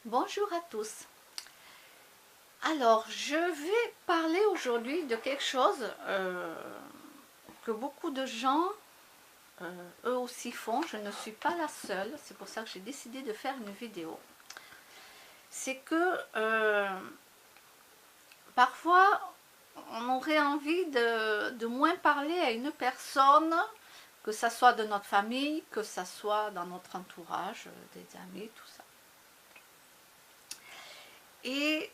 Bonjour à tous. Alors, je vais parler aujourd'hui de quelque chose que beaucoup de gens, eux aussi font. Je ne suis pas la seule, c'est pour ça que j'ai décidé de faire une vidéo. C'est que parfois, on aurait envie de moins parler à une personne, que ça soit de notre famille, que ça soit dans notre entourage, des amis, tout ça. Et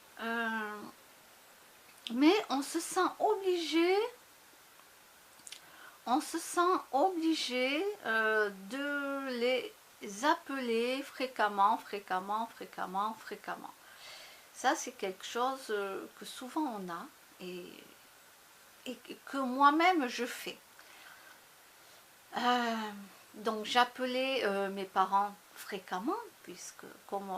mais on se sent obligé de les appeler fréquemment. Ça, c'est quelque chose que souvent on a et, et que moi-même je fais. Donc j'appelais mes parents fréquemment, puisque comme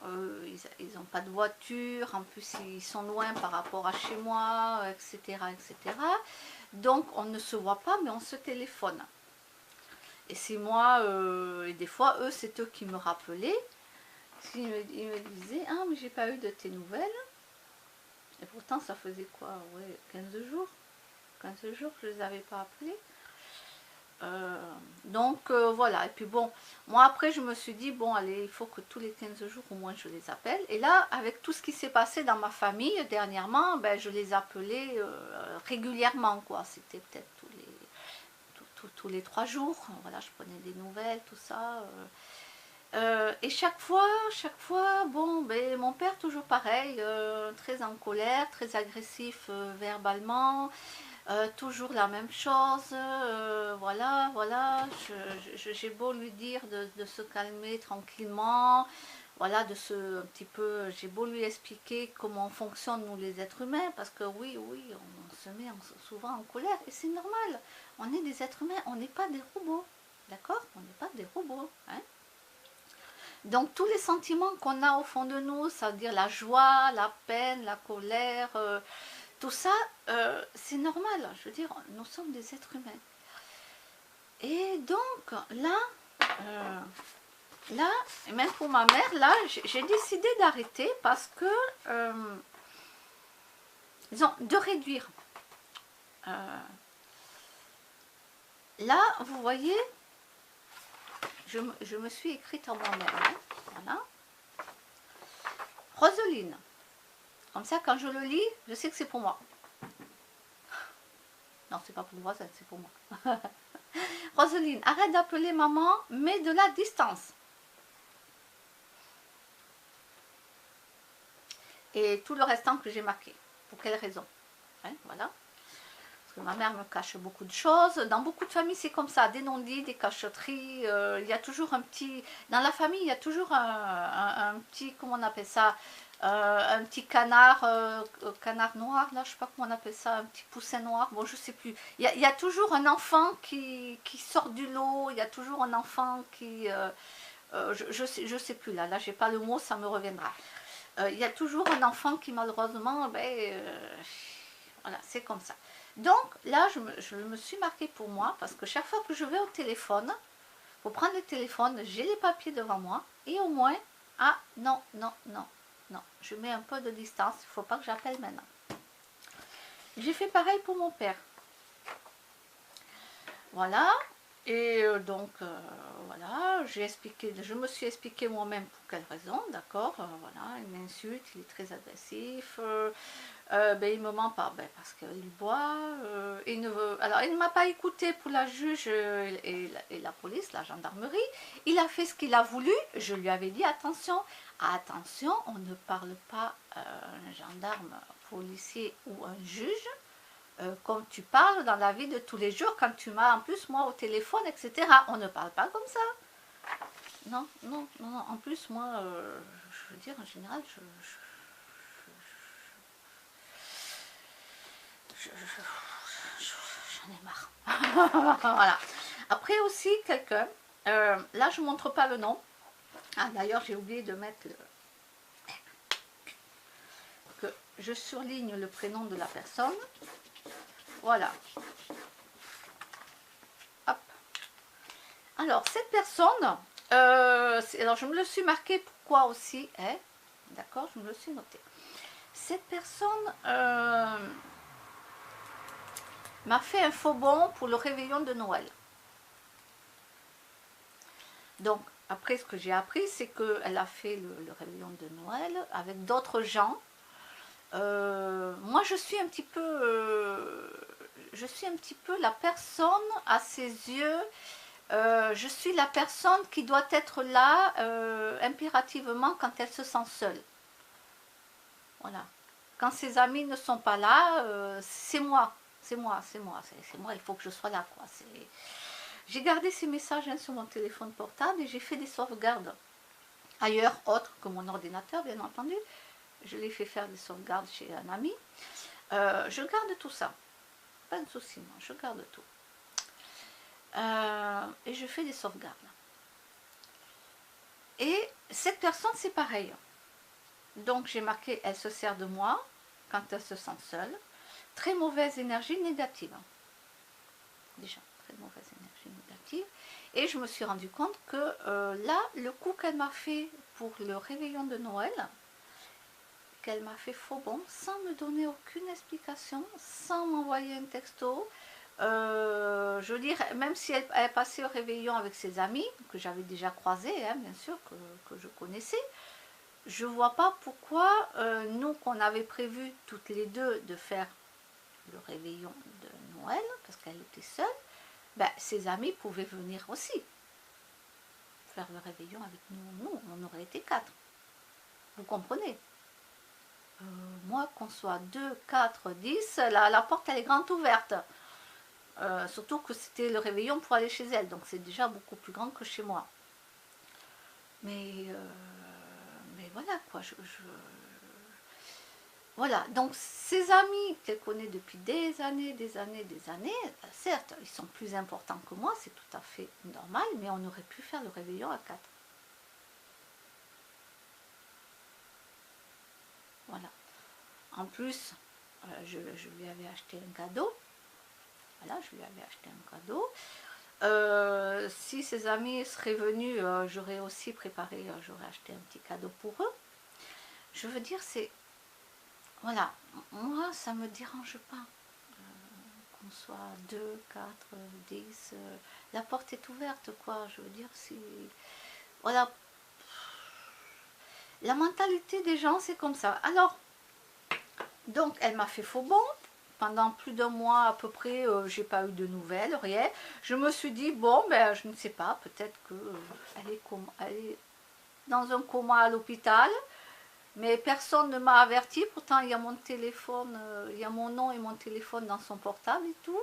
eux, ils n'ont pas de voiture, en plus ils sont loin par rapport à chez moi, etc., etc. Donc on ne se voit pas, mais on se téléphone. Et c'est moi, et des fois, eux, c'est eux qui me rappelaient. Ils me disaient, ah, mais j'ai pas eu de tes nouvelles. Et pourtant, ça faisait quoi, ouais, 15 jours. 15 jours que je les avais pas appelés. Donc voilà, et puis bon, moi après je me suis dit, bon allez, il faut que tous les 15 jours au moins je les appelle. Et là, avec tout ce qui s'est passé dans ma famille dernièrement, ben, je les appelais régulièrement, quoi. C'était peut-être tous les 3 jours, voilà, je prenais des nouvelles, tout ça. Et chaque fois, bon, ben, mon père toujours pareil, très en colère, très agressif verbalement. Toujours la même chose, voilà, j'ai beau lui dire de se calmer tranquillement, voilà, un petit peu, j'ai beau lui expliquer comment on fonctionne nous les êtres humains, parce que oui, on se met souvent en colère, et c'est normal, on est des êtres humains, on n'est pas des robots, d'accord? On n'est pas des robots, hein? Donc tous les sentiments qu'on a au fond de nous, c'est-à-dire la joie, la peine, la colère, tout ça, c'est normal. Je veux dire, nous sommes des êtres humains. Et donc, là, et même pour ma mère, là, j'ai décidé d'arrêter parce que, disons, de réduire. Là, vous voyez, je me suis écrite en moi-même. Hein, voilà. Roseline. Comme ça, quand je le lis, je sais que c'est pour moi. Non, c'est pas pour le voisin, c'est pour moi. Roseline, arrête d'appeler maman, mets de la distance. Et tout le restant que j'ai marqué. Pour quelle raison? Hein, voilà. Parce que ma mère me cache beaucoup de choses. Dans beaucoup de familles, c'est comme ça. Des non-dits, des cachotteries. Il y a toujours un petit... Dans la famille, il y a toujours un petit... Comment on appelle ça? Un petit canard, canard noir, là, je sais pas comment on appelle ça, un petit poussin noir, bon, je sais plus. Il y a toujours un enfant qui sort du lot, il y a toujours un enfant qui... je sais plus, là, j'ai pas le mot, ça me reviendra. Il y a toujours un enfant qui, malheureusement, voilà, c'est comme ça. Donc, là, je me suis marquée pour moi, parce que chaque fois que je vais au téléphone, pour prendre le téléphone, j'ai les papiers devant moi, et au moins, ah, non, je mets un peu de distance, il ne faut pas que j'appelle maintenant. J'ai fait pareil pour mon père. Voilà, et donc, voilà, je me suis expliqué moi-même pour quelle raison, d'accord, voilà, il m'insulte, il est très agressif, il me ment pas, parce qu'il boit, alors il ne m'a pas écouté pour la juge et la police, la gendarmerie, il a fait ce qu'il a voulu, je lui avais dit attention, on ne parle pas un gendarme, policier ou un juge, comme tu parles dans la vie de tous les jours, quand tu m'as en plus moi au téléphone, etc. On ne parle pas comme ça. Non, en plus moi, je veux dire, en général, j'en ai marre. Voilà. Après aussi, quelqu'un, là je ne montre pas le nom. Ah, d'ailleurs, j'ai oublié de mettre que je surligne le prénom de la personne. Voilà. Hop. Alors, cette personne, alors je me le suis marqué pourquoi aussi, hein, d'accord, je me le suis noté. Cette personne m'a fait un faux bond pour le réveillon de Noël. Donc, après, ce que j'ai appris, c'est qu'elle a fait le réveillon de Noël avec d'autres gens. Moi, je suis un petit peu la personne, à ses yeux, je suis la personne qui doit être là impérativement quand elle se sent seule. Voilà. Quand ses amis ne sont pas là, c'est moi. C'est moi, il faut que je sois là, quoi. J'ai gardé ces messages sur mon téléphone portable et j'ai fait des sauvegardes ailleurs, autres que mon ordinateur, bien entendu. Je l'ai fait faire des sauvegardes chez un ami. Je garde tout ça. Pas de souci, moi, je garde tout. Et je fais des sauvegardes. Et cette personne, c'est pareil. Donc, j'ai marqué, elle se sert de moi quand elle se sent seule. Très mauvaise énergie négative. Déjà, très mauvaise énergie négative. Et je me suis rendu compte que là, le coup qu'elle m'a fait pour le réveillon de Noël, qu'elle m'a fait faux bon, sans me donner aucune explication, sans m'envoyer un texto. Je veux dire, même si elle passait au réveillon avec ses amis, que j'avais déjà croisés, hein, bien sûr, que je connaissais, je ne vois pas pourquoi nous, qu'on avait prévu toutes les deux de faire le réveillon de Noël, parce qu'elle était seule, ben, ses amis pouvaient venir aussi faire le réveillon avec nous. Nous, on aurait été 4. Vous comprenez? Moi, qu'on soit 2, 4, 10, la porte, elle est grande ouverte. Surtout que c'était le réveillon pour aller chez elle, donc c'est déjà beaucoup plus grand que chez moi. Mais voilà, quoi. Voilà, donc ses amis qu'elle connaît depuis des années, certes, ils sont plus importants que moi, c'est tout à fait normal, mais on aurait pu faire le réveillon à 4. Voilà. En plus, je lui avais acheté un cadeau. Voilà, je lui avais acheté un cadeau. Si ses amis seraient venus, j'aurais aussi préparé, j'aurais acheté un petit cadeau pour eux. Je veux dire, c'est... Voilà, moi, ça ne me dérange pas qu'on soit 2, 4, 10. La porte est ouverte, quoi. Je veux dire, si... Voilà. La mentalité des gens, c'est comme ça. Alors, donc, elle m'a fait faux bon. Pendant plus d'un mois à peu près, j'ai pas eu de nouvelles, rien. Je me suis dit, bon, ben, je ne sais pas, peut-être elle est dans un coma à l'hôpital, mais personne ne m'a averti. Pourtant, il y a mon téléphone, il y a mon nom et mon téléphone dans son portable et tout.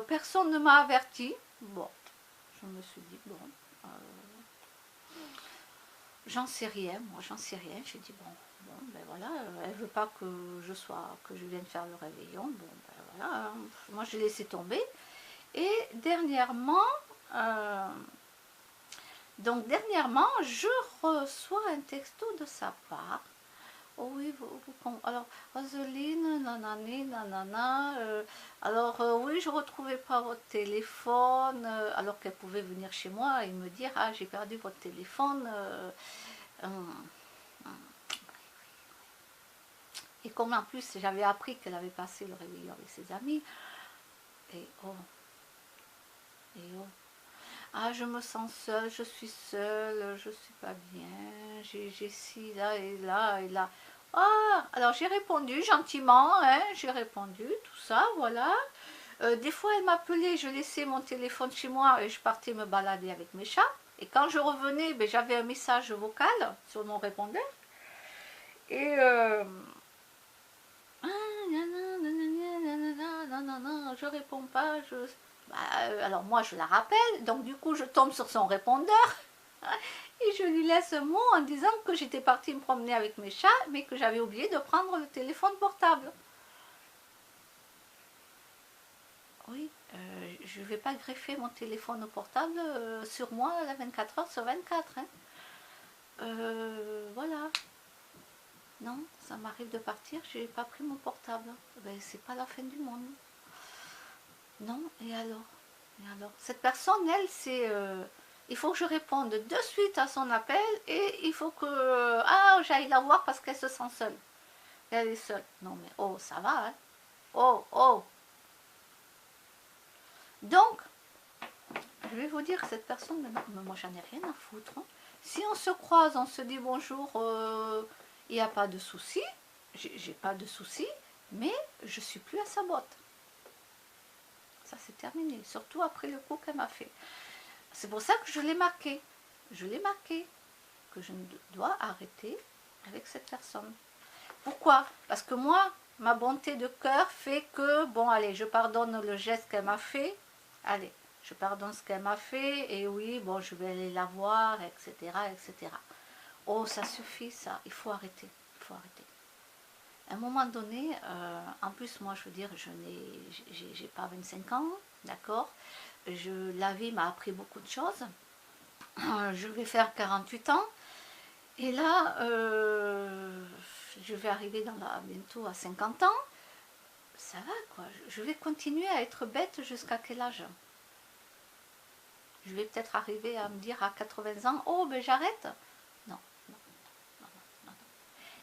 Personne ne m'a averti. Bon, je me suis dit, bon, j'en sais rien, moi, j'en sais rien. J'ai dit, bon, ben voilà, elle veut pas que je vienne faire le réveillon. Bon, ben voilà, hein. Moi, j'ai laissé tomber. Et dernièrement, je reçois un texto de sa part. Oh oui, alors, Roseline, nanani, nanana, alors oui, je ne retrouvais pas votre téléphone, alors qu'elle pouvait venir chez moi et me dire, ah, j'ai perdu votre téléphone. Et comme en plus, j'avais appris qu'elle avait passé le réveillon avec ses amis, et oh, ah, je me sens seule, je suis seule, je suis pas bien, j'ai ci, là et là et là. Ah, alors j'ai répondu gentiment, hein, j'ai répondu, tout ça, voilà. Des fois, elle m'appelait, je laissais mon téléphone chez moi et je partais me balader avec mes chats. Et quand je revenais, ben, j'avais un message vocal sur mon répondeur. Et ah, non, je réponds pas, bah, alors moi je la rappelle, donc du coup je tombe sur son répondeur et je lui laisse un mot en disant que j'étais partie me promener avec mes chats, mais que j'avais oublié de prendre le téléphone portable. Oui, je ne vais pas greffer mon téléphone portable sur moi la 24 heures sur 24. Hein. Voilà. Non, ça m'arrive de partir, j'ai pas pris mon portable. Ben, c'est pas la fin du monde. Non, et alors? Cette personne, elle, c'est il faut que je réponde de suite à son appel et il faut que ah, j'aille la voir parce qu'elle se sent seule. Elle est seule. Non mais oh, ça va, hein. Oh, oh. Donc, je vais vous dire que cette personne, mais moi j'en ai rien à foutre. Hein. Si on se croise, on se dit bonjour, il n'y a pas de souci, j'ai pas de souci, mais je suis plus à sa botte. Ça c'est terminé, surtout après le coup qu'elle m'a fait. C'est pour ça que je l'ai marqué. Je l'ai marqué que je dois arrêter avec cette personne. Pourquoi? Parce que moi, ma bonté de cœur fait que, bon allez, je pardonne le geste qu'elle m'a fait. Allez, je pardonne ce qu'elle m'a fait, et oui, bon, je vais aller la voir, etc., etc. Oh, ça suffit, ça, il faut arrêter, il faut arrêter. À un moment donné, en plus, moi, je veux dire, j'ai pas 25 ans, d'accord. La vie m'a appris beaucoup de choses. Je vais faire 48 ans, et là, je vais arriver bientôt à 50 ans. Ça va, quoi. Je vais continuer à être bête jusqu'à quel âge? Je vais peut-être arriver à me dire à 80 ans, oh, ben j'arrête. Non, non, non, non, non.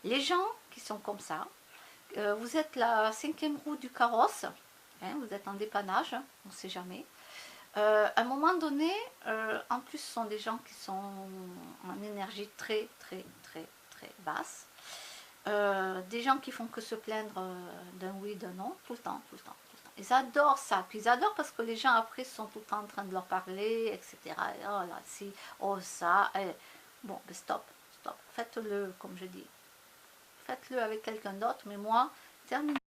Les gens qui sont comme ça, vous êtes la 5e roue du carrosse, hein, vous êtes en dépannage, on ne sait jamais. À un moment donné, en plus, ce sont des gens qui sont en énergie très, très, très, très basse. Des gens qui font que se plaindre d'un oui, d'un non, tout le temps, tout le temps, tout le temps. Ils adorent ça, puis ils adorent parce que les gens après sont tout le temps en train de leur parler, etc. Et oh là, si, oh ça, bon, ben stop, stop, faites-le comme je dis. Faites-le avec quelqu'un d'autre, mais moi, terminez.